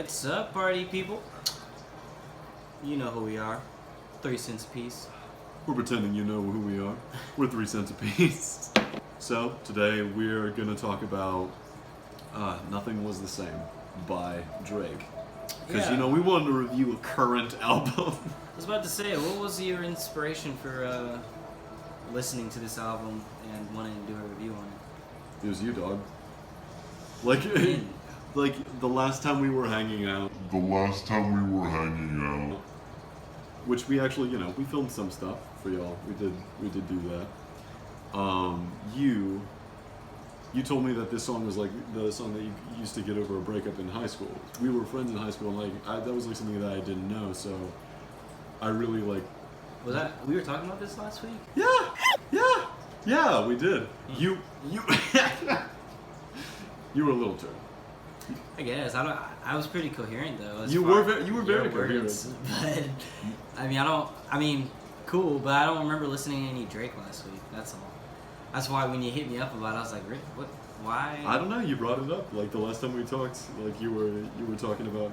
What's up, party people? You know who we are. 3 cents a piece. We're pretending you know who we are. We're 3 cents a piece. So, today we're gonna talk about Nothing Was the Same by Drake. Because, Yeah. we wanted to review a current album. I was about to say, what was your inspiration for listening to this album and wanting to do a review on it? It was you, dog. Like, like the last time we were hanging out. Which we actually, we filmed some stuff for y'all. We did do that. You told me that this song was like the song that you used to get over a breakup in high school. We were friends in high school, and that was like something that I didn't know. So I really like. Was that we were talking about this last week? Yeah, we did. You you were a little turd. I guess I was pretty coherent though. You were very coherent. But I mean, cool. But I don't remember listening to any Drake last week. That's all. That's why when you hit me up about it, I was like, Rick, what? Why? I don't know. You brought it up like the last time we talked. Like you were talking about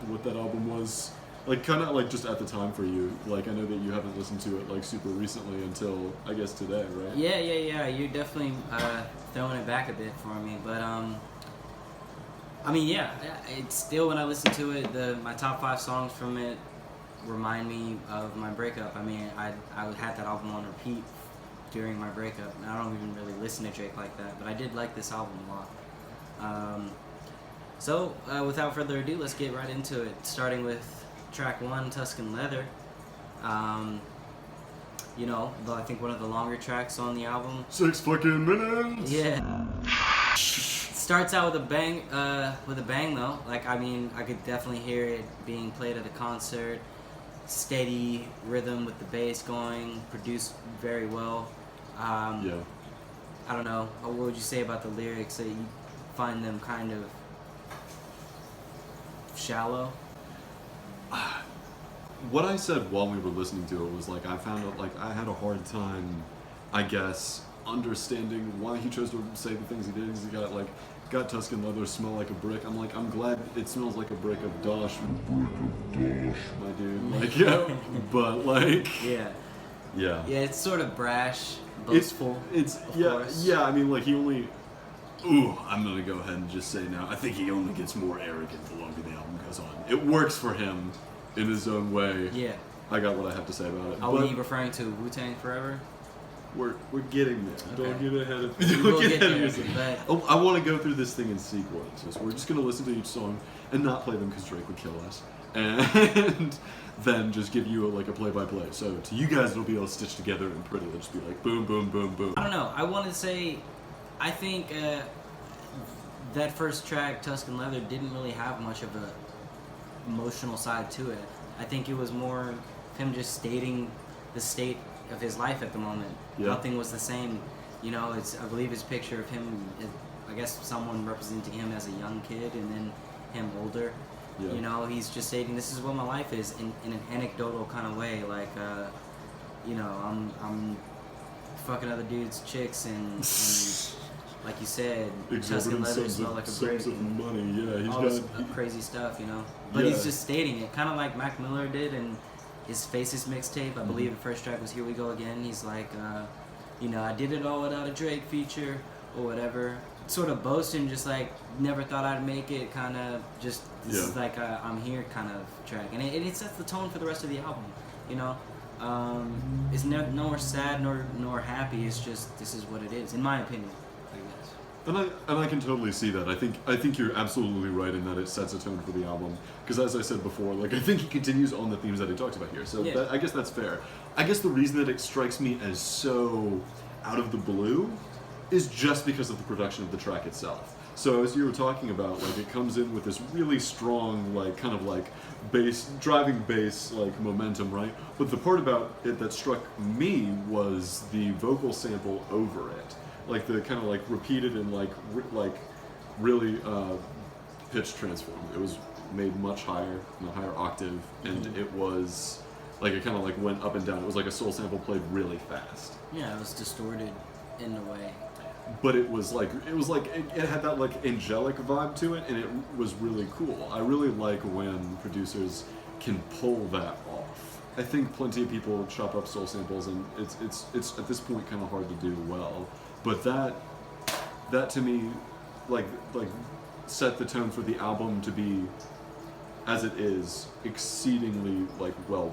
what that album was. Like kind of like just at the time for you. Like I know that you haven't listened to it like super recently until I guess today, right? Yeah. You're definitely throwing it back a bit for me, but yeah, it's still when I listen to it, my top 5 songs from it remind me of my breakup. I mean, I had that album on repeat during my breakup, and I don't even really listen to Drake like that, but I did like this album a lot. So without further ado, let's get right into it, starting with track 1, Tuscan Leather. I think one of the longer tracks on the album. 6 fucking minutes! Yeah. Starts out with a bang though. Like, I mean, I could definitely hear it being played at a concert. Steady rhythm with the bass going, produced very well. Yeah. I don't know. What would you say about the lyrics? That you find them kind of shallow? What I said while we were listening to it was like I found out like I had a hard time, I guess, understanding why he chose to say the things he did. He got Tuscan leather smell like a brick. I'm like, I'm glad it smells like a brick of Dosh, my dude. Like, yeah, but like, Yeah, it's sort of brash, boastful. It's course. yeah. I mean, like he only. Ooh, I'm gonna go ahead and just say now. I think he only gets more arrogant the longer the album goes on. It works for him in his own way. Yeah. I got what I have to say about it. Are we referring to Wu-Tang Forever? We're getting there. Okay. Don't get ahead of But I want to go through this thing in sequence. We're just going to listen to each song and not play them because Drake would kill us. And then just give you a play-by-play. So to you guys, it'll be all stitched together and pretty. It'll just be like boom, boom, boom, boom. I don't know. I want to say, I think that first track, Tuscan Leather, didn't really have much of a emotional side to it. I think it was more him just stating the state of his life at the moment. Yeah. Nothing was the same. I believe his picture of him, I guess someone representing him as a young kid and then him older. Yeah. He's just stating this is what my life is in an anecdotal kind of way. Like, I'm fucking other dudes' chicks and like you said, Tuscan leather smell like a brick. Of money. Yeah, he's all got this crazy stuff, But Yeah. he's just stating it, kind of like Mac Miller did in his Faces mixtape. I believe the first track was Here We Go Again. He's like, I did it all without a Drake feature or whatever. Sort of boasting, just like, never thought I'd make it, kind of just, this is like a I'm here kind of track. And it sets the tone for the rest of the album, It's nor sad nor happy. It's just, this is what it is, in my opinion. And I can totally see that. I think you're absolutely right in that it sets a tone for the album. Because as I said before, I think he continues on the themes that he talks about here. So Yeah. I guess that's fair. I guess the reason that it strikes me as so out of the blue is just because of the production of the track itself. So as you were talking about, it comes in with this really strong, driving bass, momentum, right? But the part about it that struck me was the vocal sample over it. The kind of repeated and really pitch transform. It was made much higher, in a higher octave, and it was it kind of went up and down. It was like a soul sample played really fast. Yeah, it was distorted in a way. but it was like it had that like angelic vibe to it, and it was really cool. I really like when producers can pull that off. I think plenty of people chop up soul samples, and it's at this point kind of hard to do well. But that to me, like set the tone for the album to be, as it is, exceedingly like well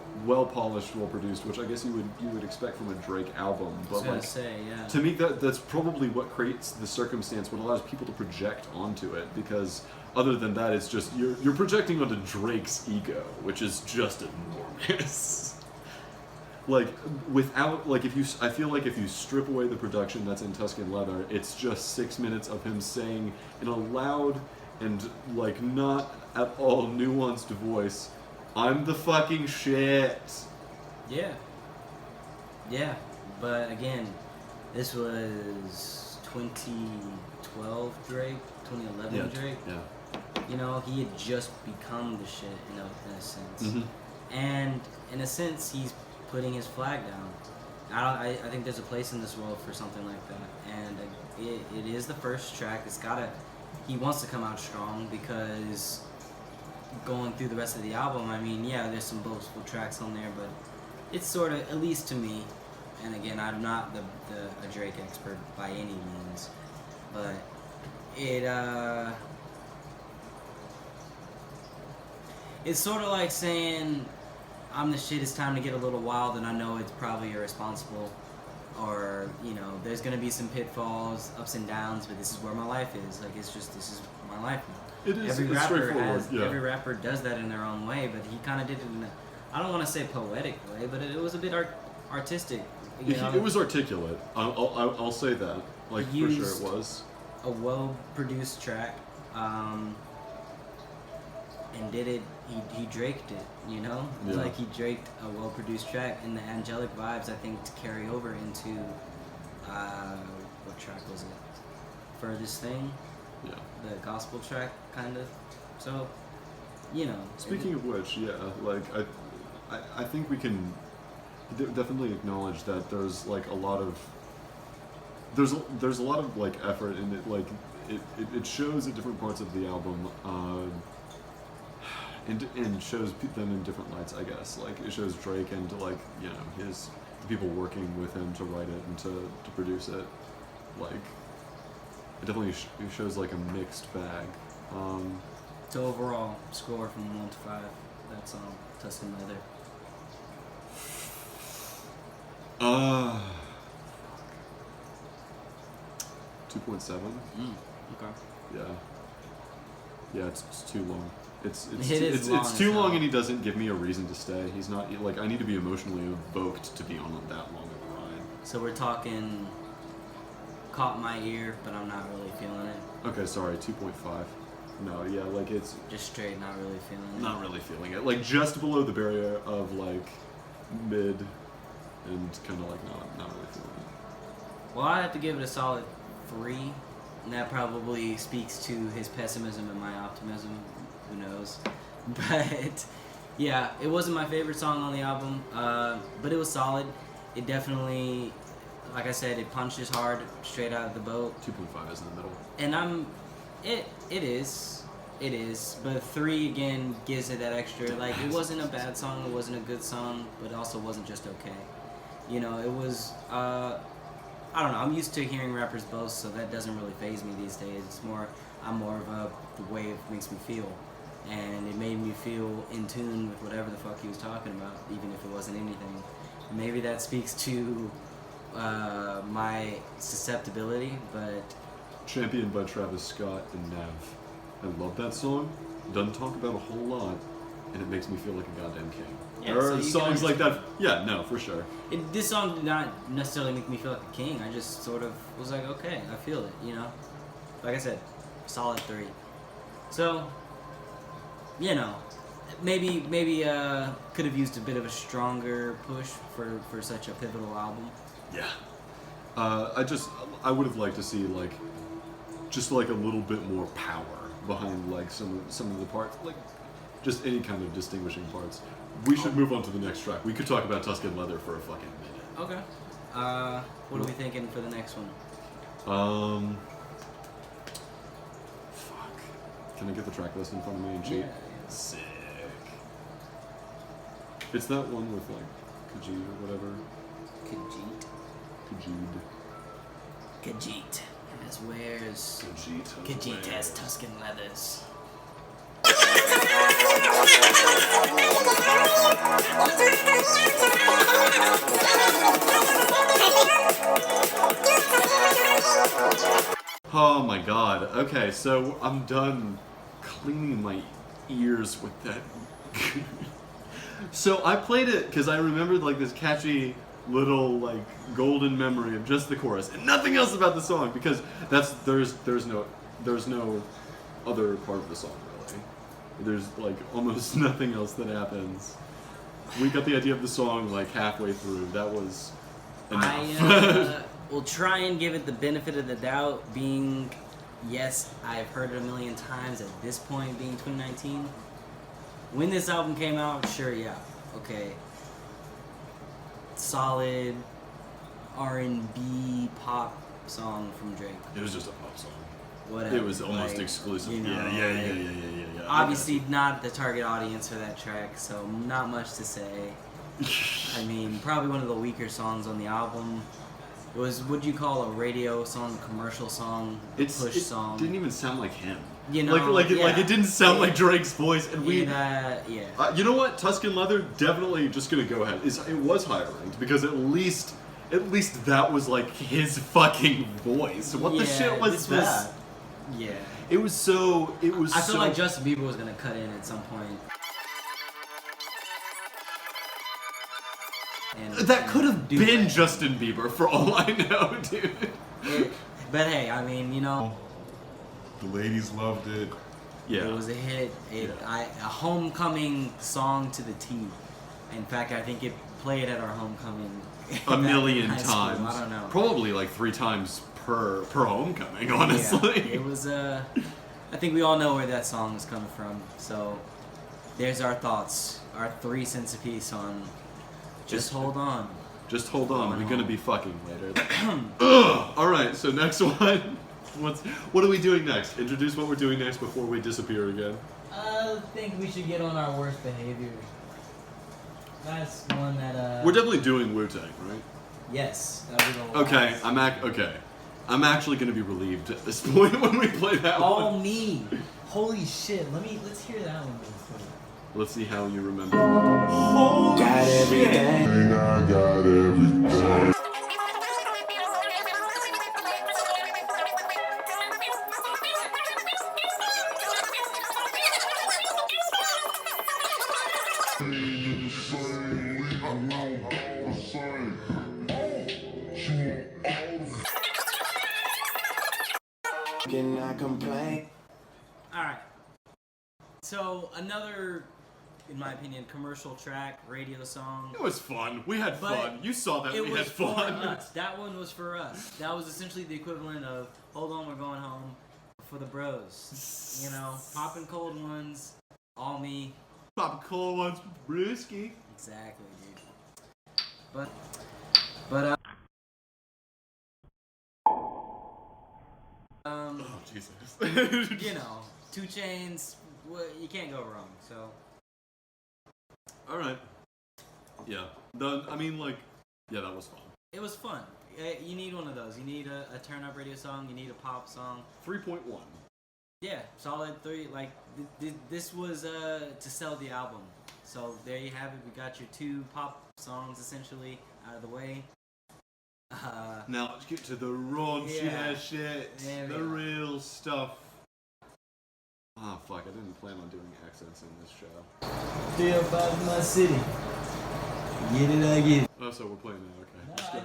polished, well produced, which I guess you would expect from a Drake album. But I was gonna like, say, yeah. to me, that's probably what creates the circumstance, what allows people to project onto it. Because other than that, it's just you're projecting onto Drake's ego, which is just enormous. Like without like I feel like if you strip away the production that's in Tuscan Leather, it's just 6 minutes of him saying in a loud and like not at all nuanced voice, "I'm the fucking shit." Yeah. Yeah. But again, this was 2012 Drake, 2011 Drake. Yeah. You know, he had just become the shit in a sense. Mm-hmm. And in a sense, he's putting his flag down. I think there's a place in this world for something like that. And it is the first track. He wants to come out strong, because going through the rest of the album, I mean, yeah, there's some boastful tracks on there, but it's sort of, at least to me, and again, I'm not a Drake expert by any means, but it's sort of like saying, I'm the shit, it's time to get a little wild, and I know it's probably irresponsible, or, you know, there's gonna be some pitfalls, ups and downs, but this is where my life is. Like, this is my life now. It is. Every it's rapper straightforward. Yeah. every rapper does that in their own way, but he kind of did it in I don't want to say poetic way, but it was a bit artistic. You know? It was articulate. I'll say that. Like, for sure it was. A well-produced track, and did it. He draked it, you know. Yeah. Like, he draked a well-produced track, and the angelic vibes, I think, to carry over into what track was it? Furthest Thing. Yeah. The gospel track, kind of. So, you know. Speaking of which, yeah, like I think we can definitely acknowledge that there's like a lot of there's a lot of like effort in it. Like it shows at different parts of the album, and shows them in different lights. I guess like it shows Drake and like, you know, the people working with him to write it and to produce it. Like it definitely shows like a mixed bag. So overall score from 1 to 5. That's Tuscan Leather. 2.7. Okay. Yeah, it's too long. It's It's too long, and he doesn't give me a reason to stay. He's not like, I need to be emotionally evoked to be on that long of a ride. So we're talking caught my ear, but I'm not really feeling it. Okay, sorry, 2.5. No, yeah, like it's Just straight, not really feeling it. not really feeling it. Like just below the barrier of like mid, and kind of like not really feeling it. Well, I have to give it a solid 3, and that probably speaks to his pessimism and my optimism. Who knows? But yeah, it wasn't my favorite song on the album, but it was solid. It definitely, like I said, it punches hard straight out of the boat. 2.5 is in the middle. And it is, but 3 again gives it that extra. Like, it wasn't a bad song, it wasn't a good song, but it also wasn't just okay. You know, it was. I don't know. I'm used to hearing rappers boast, so that doesn't really faze me these days. I'm more of the way it makes me feel, and it made me feel in tune with whatever the fuck he was talking about, even if it wasn't anything. Maybe that speaks to my susceptibility, but. Championed by Travis Scott and Nav. I love that song. Doesn't talk about a whole lot, and it makes me feel like a goddamn king. Yeah, there so are you songs can like that. Yeah, no, for sure. This song did not necessarily make me feel like a king. I just sort of was like, okay, I feel it, you know? Like I said, solid 3. So, you know, maybe could have used a bit of a stronger push for such a pivotal album. Yeah. I would have liked to see like just like a little bit more power behind like some of the parts, like just any kind of distinguishing parts. We should move on to the next track. We could talk about Tuscan Leather for a fucking minute. Okay. What are we thinking for the next one? Fuck. Can I get the track list in front of me and cheat? Yeah. Sick. It's that one with like Khajiit or whatever. Khajiit. Khajiit. Khajiit has wears. Khajiit Khajiit has Tuscan leathers. Oh my god. Okay, so I'm done cleaning my ears with that. So I played it because I remembered like this catchy little like golden memory of just the chorus and nothing else about the song because there's no other part of the song really. There's like almost nothing else that happens. We got the idea of the song like halfway through. That was enough. I will try and give it the benefit of the doubt, being, yes, I've heard it a million times at this point, being 2019. When this album came out, sure, yeah, okay. Solid R&B pop song from Drake. It was just a pop song. Whatever. It was almost like, exclusive. You know, Yeah. Obviously not the target audience for that track, so not much to say. I mean, probably one of the weaker songs on the album. It was what you call a radio song, commercial song, push song. Didn't even sound like him. You know, like it didn't sound like Drake's voice, and we. Yeah. You know what? Tuscan Leather definitely just gonna go ahead. It was higher ranked because at least that was like his fucking voice. What the shit was that? Yeah. It was so. I feel like Justin Bieber was gonna cut in at some point. That could have been Justin Bieber for all I know, dude. But hey, I mean, you know. The ladies loved it. Yeah. It was a hit. A homecoming song to the T. In fact, I think it played at our homecoming a million times. I don't know. Probably like 3 times per homecoming, honestly. Yeah, it was I think we all know where that song is coming from. So there's our thoughts. Our 3 cents apiece on Just Hold On. Just hold on. We're gonna be fucking later. Ugh! Alright, so next one. What are we doing next? Introduce what we're doing next before we disappear again. I think we should get on our worst behavior. That's one that We're definitely doing Wu-Tang, right? Yes. That'll be the Okay, last. I'm actually gonna be relieved at this point when we play that one. All me. Holy shit. Let's hear that one real quick. Let's see how you remember. Got everything. I got everything. Can I complain? Alright. So, another, in my opinion, commercial track, radio song. It was fun. We had But fun. You saw that It we was had for fun. us. That one was for us. That was essentially the equivalent of, hold on, we're going home for the bros. You know, popping cold ones, all me. Pop cold ones, brewski. Exactly, dude. But Oh Jesus. you know, 2 Chainz, you can't go wrong. So. All right. Yeah. Yeah, that was fun. It was fun. You need one of those. You need a turn up radio song. You need a pop song. 3.1. Yeah, solid 3. Like this was to sell the album. So there you have it. We got your 2 pop songs essentially out of the way. Now let's get to the raunchy ass shit. The real stuff. Ah, fuck, I didn't plan on doing accents in this show. Feel about my city. Get it, I get it. Oh, so we're playing that, okay.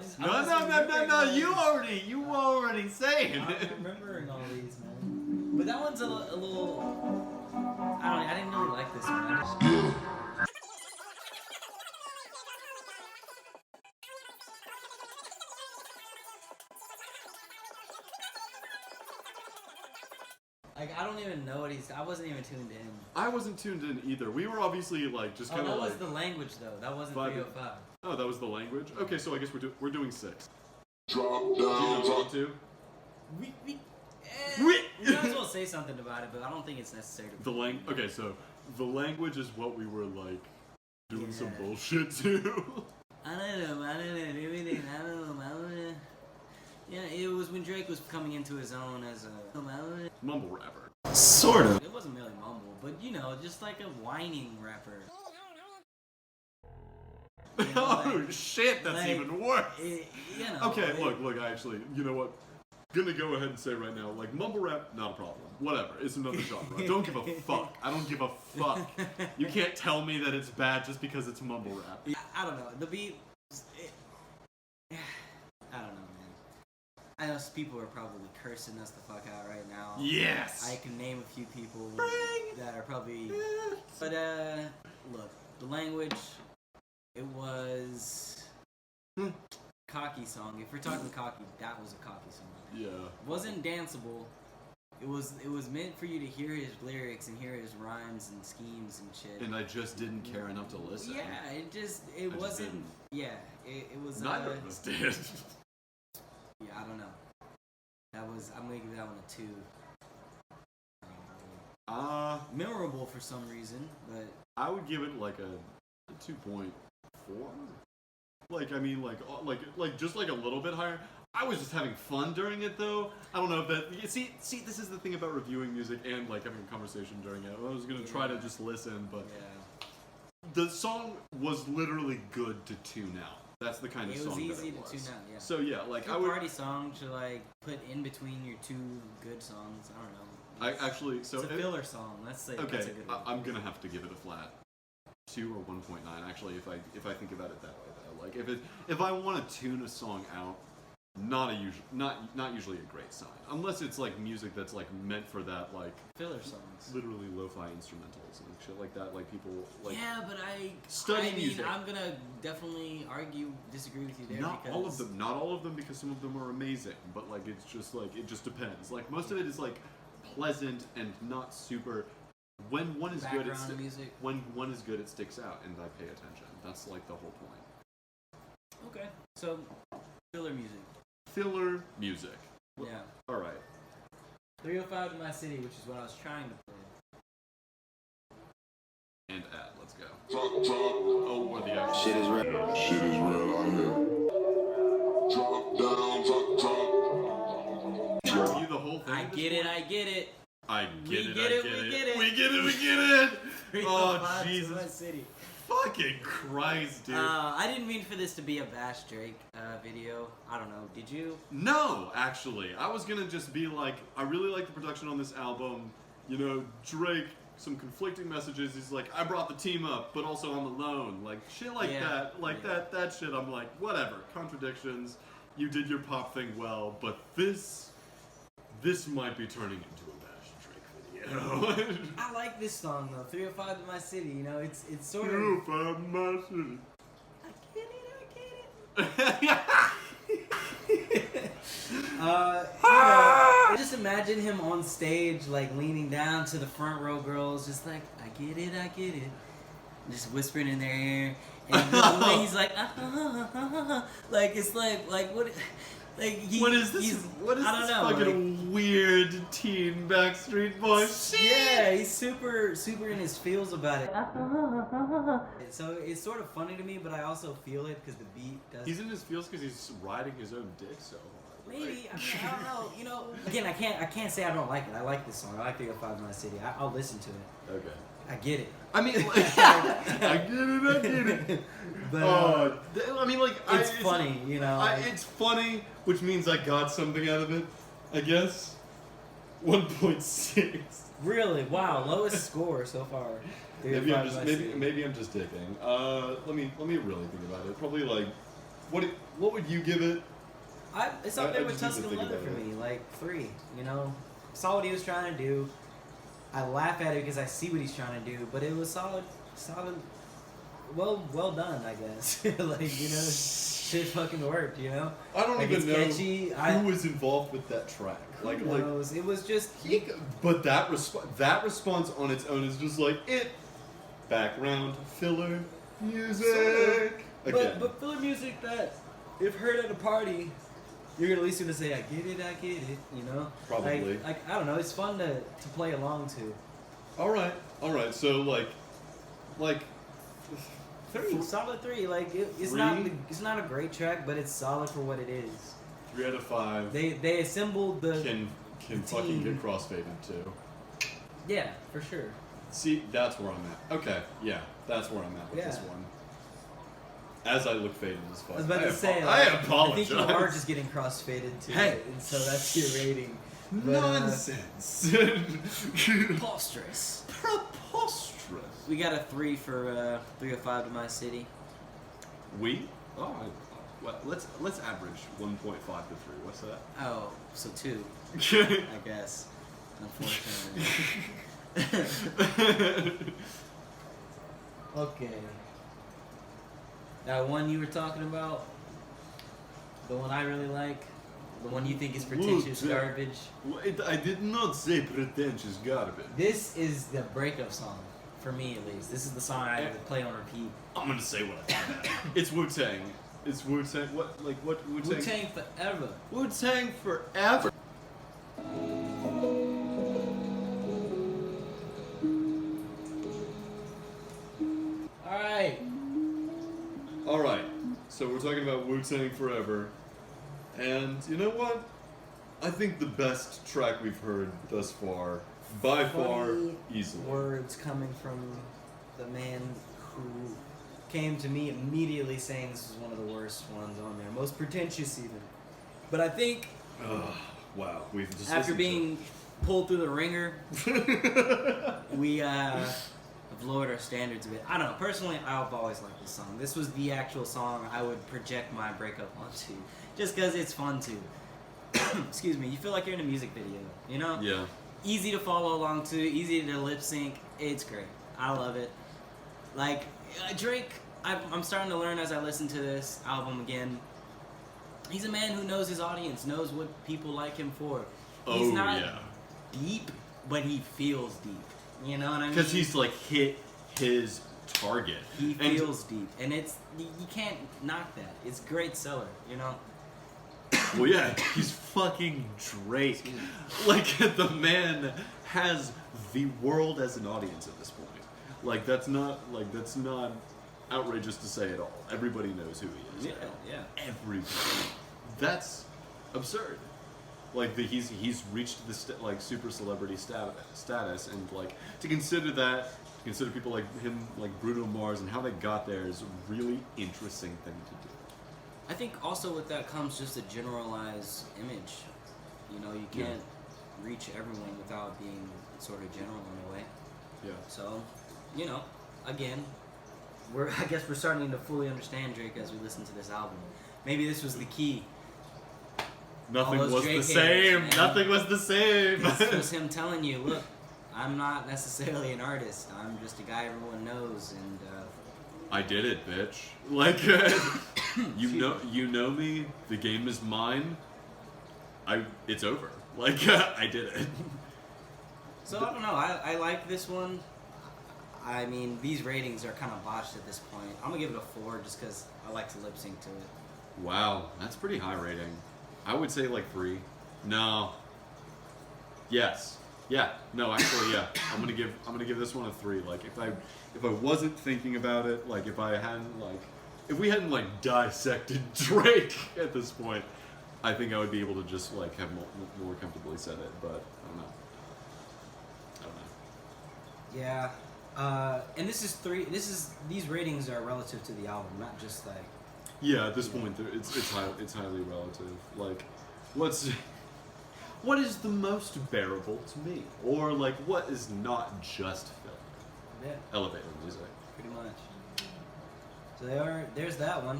No, You already saying I'm it. remembering all these, man. But that one's a little. I didn't really like this one. Like, I don't even know what I wasn't even tuned in. I wasn't tuned in either. We were obviously like just kind of that like. was the language though. That wasn't vibing. 305. Oh, that was the language. Okay, so I guess we're doing 6. Drop Do you know down. song 2? we might as well say something about it, but I don't think it's necessary to. Okay, so the language is what we were like doing some Yeah. bullshit to. I don't know, everything. I don't know. Yeah, it was when Drake was coming into his own as a Mumble rapper. sort of. It wasn't really mumble, but you know, just like a whining rapper. You know, Oh shit, that's like, even worse. You know. Okay, look, actually, you know what? Gonna go ahead and say right now, like mumble rap, not a problem. Whatever, it's another genre. Don't give a fuck. I don't give a fuck. You can't tell me that it's bad just because it's mumble rap. I don't know. The beat. I don't know, man. I know some people are probably cursing us the fuck out right now. Yes. I can name a few people that are probably. But look, the language. It was cocky song. If we're talking cocky, that was a cocky song. Yeah. It wasn't danceable. It was meant for you to hear his lyrics and hear his rhymes and schemes and shit. And I just didn't care enough to listen. Yeah, it I wasn't. didn't. Yeah, it was. Neither of us did. Yeah, I don't know. I'm gonna give that one a 2. Memorable for some reason, but I would give it like a 2.4. Like, I mean, like just like a little bit higher. I was just having fun during it, though. I don't know if that. You see, this is the thing about reviewing music and like having a conversation during it. I was gonna try to just listen, but yeah, the song was literally good to tune out. That's the kind of song it was easy that it to was. tune out. Yeah. So yeah, like Good I would. party song to like put in between your 2 good songs. I don't know. I actually so It's a filler song. Let's say. okay. That's a good one. I'm gonna have to give it a flat 2 or 1.9. Actually, if I think about it that way, though, like if I want to tune a song out, not usually a great sign, unless it's like music that's like meant for that, like Filler songs. literally lo-fi instrumentals and shit like that. Like people like Yeah, but study music. I'm gonna definitely disagree with you there. Not because all of them, because some of them are amazing. But like it's just like it just depends. Like most of it is like pleasant and not super. When one is good, Background music. when one is good, it sticks out, and I pay attention. That's like the whole point. Okay, so filler music. Filler music. Yeah. All right. 305 to My City, which is what I was trying to play. And add. Let's go. Drop, drop. Oh, or the actual. Shit is real. Shit is real out here. Drop down, drop, drop. Review the whole thing. I get it. We get it. We get it. We get it. 305 Oh to My Jesus! City. Fucking Christ, dude. I didn't mean for this to be a Bash Drake video. I don't know. Did you? No, actually, I was gonna just be like, I really like the production on this album. You know, Drake, some conflicting messages. He's like, I brought the team up, but also I'm alone. Like shit like Yeah, that. Like yeah. that shit. I'm like, whatever. Contradictions. You did your pop thing well, but this might be turning into a Bash Drake video. I like this song though. 305 to My City. You know, it's sort of. You found my city. I get it. You know, just imagine him on stage, like leaning down to the front row girls, just like, I get it, just whispering in their ear, and the way he's like, like it's like what, like What is this? What is I don't this know, fucking weird teen Backstreet Boy shit? yeah, he's super in his feels about it. So it's sort of funny to me, but I also feel it because the beat does. He's in his feels because he's riding his own dick so hard. Maybe, I don't know. You know, again, I can't say I don't like it. I like this song. I like 305 My City. I'll listen to it. Okay. I get it. I mean, like, I get it. But I mean, like, it's funny, you know. It's funny, which means I got something out of it, I guess. 1.6. Really? Wow, lowest score so far. Maybe 305 I'm just My City. maybe I'm just dicking. Let me really think about it. Probably like, what would you give it? It's up there I with just need to Tuscan think Leather for about it. me, like 3. You know, saw what he was trying to do. I laugh at it because I see what he's trying to do, but it was solid. Well done, I guess. Like, you know, shit fucking worked. You know. I don't Like, even it's know catchy. who was involved with that track. Who knows? It was just But that response on its own is just like it. Background filler music. Again. But filler music that, if heard at a party, you're at least gonna say, I get it, you know? Probably. Like I don't know, it's fun to play along to. All right. So like, 3, solid 3. Like it's 3? it's not a great track, but it's solid for what it is. 3 out of 5. They assembled the Can fucking get crossfaded too. yeah, for sure. See, that's where I'm at. Okay, yeah, that's where I'm at with this Yeah. one. As I look faded as fuck. I was about to say, I like, apologize. I think you are just getting crossfaded too, Hey. and so that's your rating. But, Nonsense. preposterous. Preposterous. We got a 3 for 3 of 5 to my city. Well, let's average 1.5 to 3. What's that? Oh, so 2, I guess. Unfortunately. Okay. That one you were talking about, the one I really like, the one you think is pretentious garbage. I did not say pretentious garbage. This is the breakup song, for me at least. This is the song I would play on repeat. I'm gonna say what I think. It's Wu-Tang. It's Wu-Tang. What Wu-Tang? Wu-Tang forever. Wu-Tang forever. Alright, so we're talking about Wu-Tang Forever, and you know what? I think the best track we've heard thus far, by far, Funny easily. words coming from the man who came to me immediately saying this was one of the worst ones on there. Most pretentious even. But I think Wow, we've just after listened being pulled through the ringer, we have lowered our standards a bit. I don't know. Personally, I've always liked this song. This was the actual song I would project my breakup onto, just because it's fun to. Excuse me. You feel like you're in a music video, you know? Yeah. Easy to follow along to, easy to lip sync. It's great. I love it. Like Drake, I'm starting to learn as I listen to this album again. He's a man who knows his audience, knows what people like him for. He's not deep, but he feels deep. You know what I mean? Because he's like hit his target. He feels deep, and it's you can't knock that. It's great seller, you know. Well, yeah, he's fucking Drake. Like the man has the world as an audience at this point. Like that's not outrageous to say at all. Everybody knows who he is. Yeah. Everybody. That's absurd. Like he's reached this like super celebrity status, and like to consider people like him, like Bruno Mars, and how they got there is a really interesting thing to do. I think also with that comes just a generalized image. You know, you can't reach everyone without being sort of general in a way. Yeah. So, you know, again, I guess we're starting to fully understand Drake as we listen to this album. Maybe this was the key. Nothing All those was Drake the haters, same. man. Nothing was the same. This was him telling you, look, I'm not necessarily an artist. I'm just a guy everyone knows, and I did it, bitch. Like you know me. The game is mine. It's over. Like I did it. so I don't know. I like this one. I mean, these ratings are kind of botched at this point. I'm gonna give it a 4 just because I like to lip sync to it. Wow, that's pretty high rating. I would say like 3. No. Yes. Yeah. No, actually, yeah. I'm gonna give this one a 3. Like if I wasn't thinking about it, like if we hadn't like dissected Drake at this point, I think I would be able to just like have more comfortably said it. But I don't know. Yeah. And these ratings are relative to the album, not just like. Yeah, at this point, it's highly relative. Like, what is the most bearable to me, or like what is not just film? Yeah. Elevator music. Pretty much. So there's that one.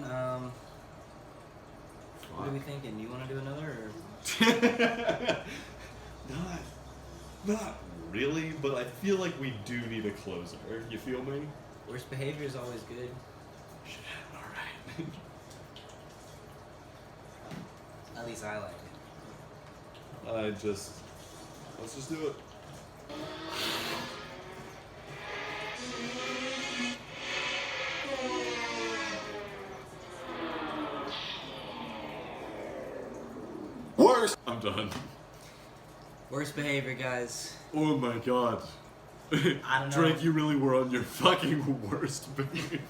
What are we thinking? Do you want to do another? Or? Not really, but I feel like we do need a closer. You feel me? Worst behavior is always good. All right. At least I like it. Let's just do it. I'm done. Worst behavior, guys. Oh my god. I don't know. Drake, you really were on your fucking worst behavior.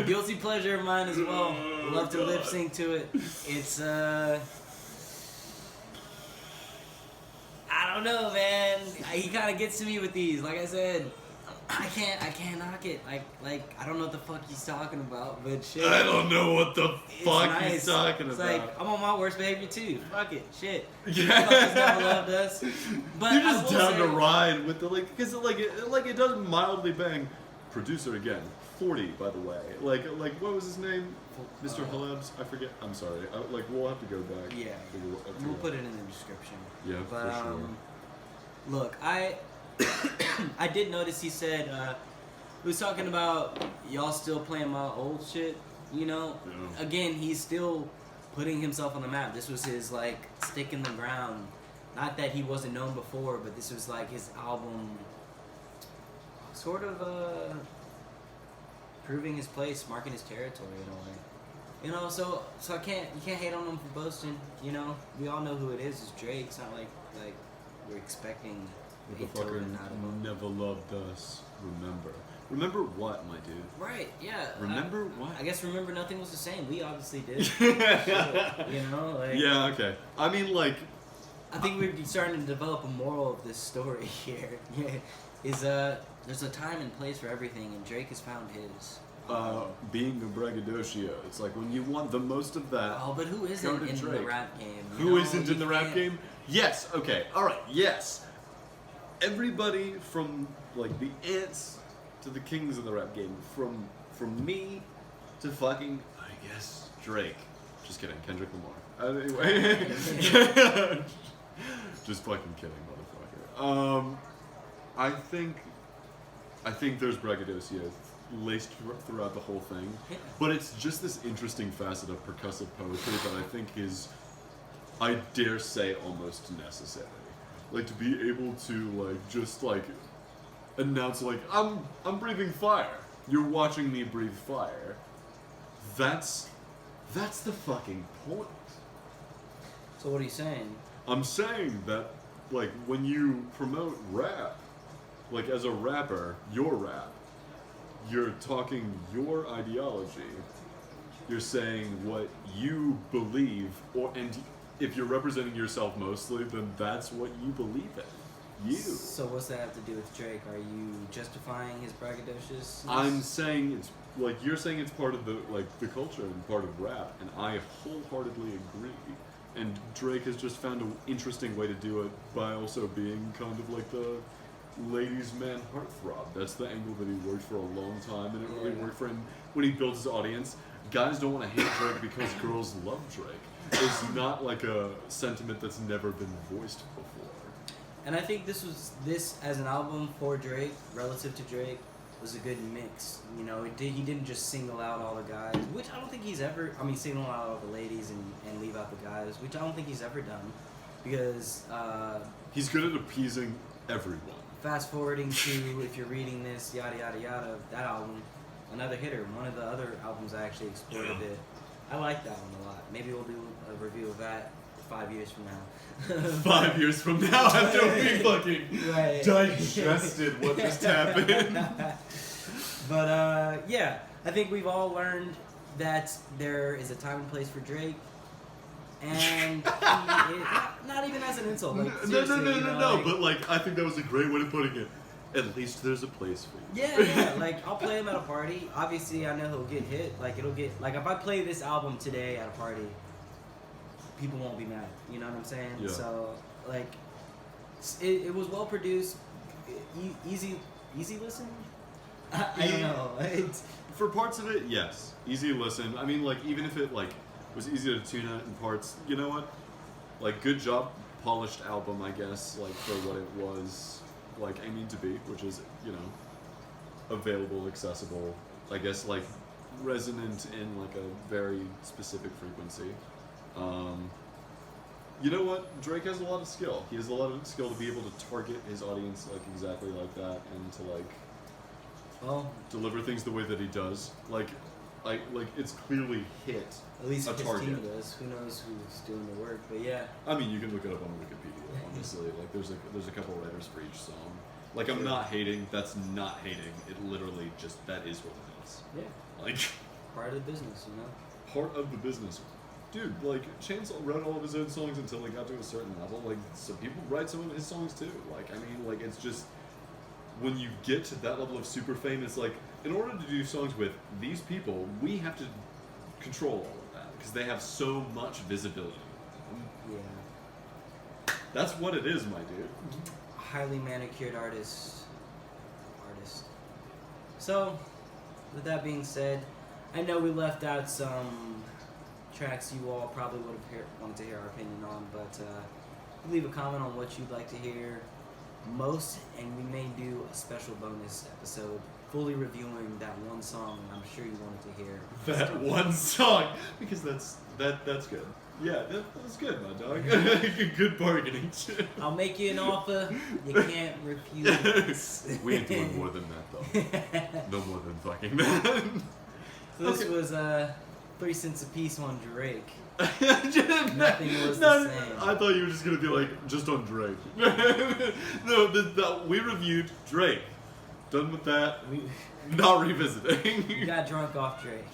Guilty pleasure of mine as well. Oh, Love to God. lip sync to it. It's I don't know, man. He kind of gets to me with these. Like I said, I can't knock it. Like I don't know what the fuck he's talking about, but shit. I don't know what the It's fuck nice. he's talking It's about. like I'm on my worst behavior too. Fuck it, shit. Yeah. Motherfuckers never loved us. But You're I just will down say, to ride with the because it does mildly bang. Producer again, 40 by the way. Like what was his name? Mr. Halebs? I forget. I'm sorry. We'll have to go back. Yeah, figure we'll out. put it in the description. Yeah, But for sure. look, I I did notice he said he was talking about y'all still playing my old shit. You know, Yeah. again, he's still putting himself on the map. This was his like stick in the ground. Not that he wasn't known before, but this was like his album, sort of proving his place, marking his territory in a way. You know, so you can't hate on him for boasting. You know, we all know who it is. It's Drake. It's not like we're expecting Beethoven out of Motherfucker him. never loved us. Remember what, my dude? Right? Yeah. Remember what? I guess remember nothing was the same. We obviously did. Yeah. You know, like Yeah. Okay. I mean, like. I think we're starting to develop a moral of this story here. Yeah, is there's a time and place for everything, and Drake has found his. Being a braggadocio, it's like when you want the most of that. Oh, but who go isn't to in the Drake. rap game? You Who know, isn't you in the rap can't- game? Yes. Okay. All right. Yes. Everybody from like the ants to the kings of the rap game, from me to fucking I guess Drake. Just kidding, Kendrick Lamar. Anyway, just fucking kidding, motherfucker. I think there's braggadocio laced throughout the whole thing, but it's just this interesting facet of percussive poetry that I think is, I dare say, almost necessary. Like to be able to like just like announce like I'm breathing fire. You're watching me breathe fire. That's the fucking point. So what are you saying? I'm saying that like when you promote rap, like as a rapper, your rap, you're talking your ideology. You're saying what you believe, and if you're representing yourself mostly, then that's what you believe in. You. So what's that have to do with Drake? Are you justifying his braggadocious? I'm saying it's like you're saying it's part of the the culture and part of rap, and I wholeheartedly agree. And Drake has just found an interesting way to do it by also being kind of like the ladies' man heartthrob. That's the angle that he worked for a long time, and it really worked for him when he built his audience. Guys don't want to hate Drake because girls love Drake. It's not like a sentiment that's never been voiced before. And I think this as an album for Drake, relative to Drake, was a good mix. You know, he didn't just single out all the guys, which I don't think he's ever. I mean, single out all the ladies and leave out the guys, which I don't think he's ever done, because He's good at appeasing everyone. fast forwarding to if you're reading this, yada yada yada, that album, another hitter. One of the other albums I actually explored a bit. I like that one a lot. Maybe we'll do a review of that 5 years from now. 5 years from now, after we fucking Right. digested what just happened. But yeah, I think we've all learned that there is a time and place for Drake, and not even as an insult. Like, seriously, you know, like- But like, I think that was a great way of putting it. At least there's a place for you. Yeah, like I'll play him at a party. Obviously, I know he'll get hit. Like it'll get like if I play this album today at a party, people won't be mad. You know what I'm saying? Yeah. So like, it was well produced, easy listen. I don't know. It's, For parts of it, yes, easy to listen. I mean, like even if it like was easy to tune out in parts, you know what? Like good job, polished album, I guess. Like for what it was, like aiming to be, which is available, accessible. I guess like resonant in like a very specific frequency. You know what? Drake has a lot of skill. He has a lot of skill to be able to target his audience like exactly like that, and to like well, deliver things the way that he does. Like, like it's clearly hit At least a Christine target. does. Who knows who's doing the work? But yeah. I mean, you can look it up on Wikipedia. Honestly, like there's a couple writers for each song. Like I'm not hating. That's not hating. It literally just that is what it is. Yeah. Like Part of the business, you know. part of the business. Dude, like Chance wrote all of his own songs until he got to a certain level. Like some people write some of his songs too. Like I mean, like it's just when you get to that level of super fame, it's like in order to do songs with these people, we have to control all of that because they have so much visibility. Yeah. That's what it is, my dude. Highly manicured artist. So, with that being said, I know we left out some tracks you all probably would have wanted to hear our opinion on, but leave a comment on what you'd like to hear most, and we may do a special bonus episode fully reviewing that one song I'm sure you wanted to hear. That one song, because that's good. Yeah, that's good, my dog. Good bargaining. I'll make you an offer you can't refuse. We ain't doing more than that, though. No more than fucking that. So this Okay. was 3 cents a piece on Drake. Nothing was the same. I thought you were just gonna be like, just on Drake. No, we reviewed Drake. Done with that. We Not revisiting. got drunk off Drake.